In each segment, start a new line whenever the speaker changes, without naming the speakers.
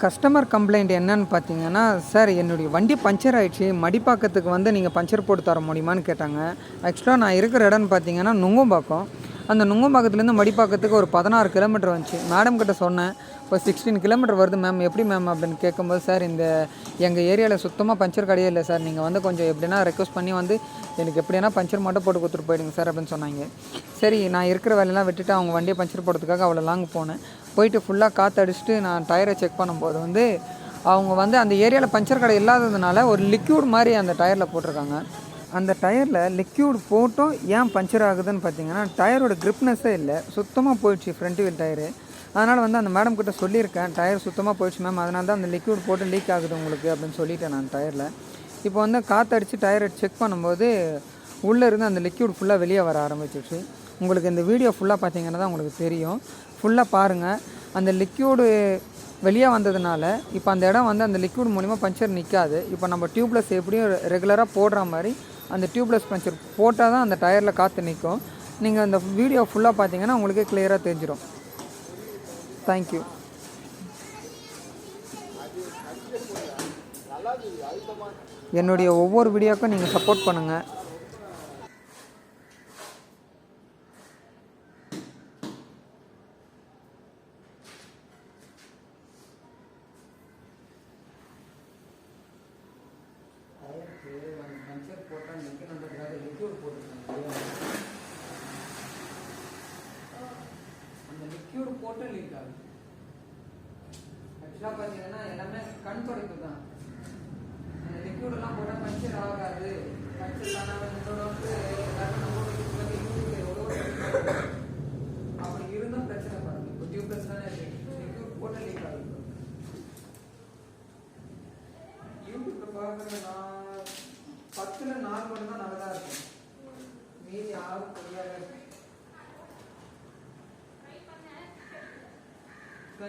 Customer complaint என்னன்னு பார்த்தீங்கன்னா, sir என்னுடைய வண்டி பஞ்சர் ஆயிடுச்சு. மடிப்பாக்கத்துக்கு வந்து நீங்கள் பஞ்சர் போட்டு தர முடியுமான்னு கேட்டாங்க. ஆக்சுவலா நான் இருக்கிற இடம்னு பார்த்தீங்கன்னா, நுங்கம்பாக்கம். அந்த நுங்கம்பாக்கத்துலேருந்து மடிப்பாக்கத்துக்கு ஒரு 16 கிலோமீட்டர் வந்துச்சு. மேடம் கிட்ட சொன்னேன். இப்போ 16 கிலோமீட்டர் வருது மேம். எப்படி மேம் அப்படின்னு கேட்கும்போது, சார் இந்த எங்கள் ஏரியாவில் சுத்தமாக பஞ்சர் கடையே இல்லை சார். நீங்கள் வந்து கொஞ்சம் எப்படின்னா ரெக்வஸ்ட் பண்ணி வந்து எனக்கு எப்படின்னா பஞ்சர் மட்டும் போட்டு கொடுத்துட்டு போயிடுங்க சார் அப்படின்னு சொன்னாங்க. சரி நான் இருக்கிற வேலையெல்லாம் விட்டுட்டு அவங்க வண்டியை பஞ்சர் போடுறதுக்காக அவ்வளோ லாங் போனேன். போயிட்டு ஃபுல்லாக காற்று அடிச்சுட்டு நான் டயரை செக் பண்ணும்போது வந்து அவங்க வந்து அந்த ஏரியாவில் பஞ்சர் கடை இல்லாததுனால ஒரு லிக்யூட் மாதிரி அந்த டயரில் போட்டிருக்காங்க. அந்த டயரில் லிக்யூட் போட்டும் ஏன் பஞ்சர் ஆகுதுன்னு பார்த்தீங்கன்னா, டயரோட கிரிப்னஸ்ஸே இல்லை. சுத்தமாக போயிடுச்சு ஃப்ரண்ட் வீல் டயரு. அதனால் வந்து அந்த மேடம் கிட்ட சொல்லியிருக்கேன், டயர் சுத்தமாக போயிடுச்சு மேம், அதனால தான் அந்த லிக்யூட் போட்டு லீக் ஆகுது உங்களுக்கு அப்படின்னு சொல்லிட்டேன் நான் டயரில். இப்போ வந்து காற்று அடித்து டயரை செக் பண்ணும்போது உள்ளே இருந்து அந்த லிக்யூட் ஃபுல்லாக வெளியே வர ஆரம்பிச்சிடுச்சு. உங்களுக்கு இந்த வீடியோ ஃபுல்லாக பார்த்தீங்கன்னா தான் உங்களுக்கு தெரியும். ஃபுல்லாக பாருங்கள். அந்த லிக்யூடு வெளியே வந்ததுனால இப்போ அந்த இடம் வந்து அந்த லிக்யூட் மூலிமா பஞ்சர் நிற்காது. இப்போ நம்ம டியூப்லெஸ் எப்படியும் ரெகுலராக போடுற மாதிரி அந்த டியூப்லெஸ் பஞ்சர் போட்டால் தான் அந்த டயரில் காற்று நிற்கும். நீங்கள் அந்த வீடியோ ஃபுல்லாக பார்த்தீங்கன்னா உங்களுக்கே கிளியராக தெரிஞ்சிடும். தேங்க்யூ. என்னுடைய ஒவ்வொரு வீடியோக்கும் நீங்கள் சப்போர்ட் பண்ணுங்கள். பஞ்சர் போட்டால் நிற்கணுன்றதுக்காக லிக்யூட் போட்டுருக்காங்க. அந்த லிக்யூட் போட்டு லீக் ஆகுது. ஆக்சுவலாக பார்த்தீங்கன்னா எல்லாமே கண் துடைப்பு தான். அந்த லிக்யூடெல்லாம் போட்டால் பஞ்சர் ஆகாது. பஞ்சர் ஆனால் இதோட வந்து அப்படி இருந்தால் பிரச்சனை பாருங்க. இப்போ டியூப்லெஸ் தானே லிக்யூட் போட்டு லீக் ஆகுது. யூடியூப்ல பார்க்குறது நான் 10ல் 4 மட்டும் தான் நல்லதாக இருக்கும். மீதி 6 பொருளாக இருக்கு.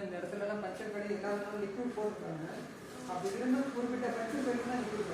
இந்த இடத்துலலாம் பச்சை கடை இல்லாதனால லிக்விட் போட்டுருக்காங்க. அப்படி இருந்தால் குறிப்பிட்ட பச்சை கடை தான் லிக்விட்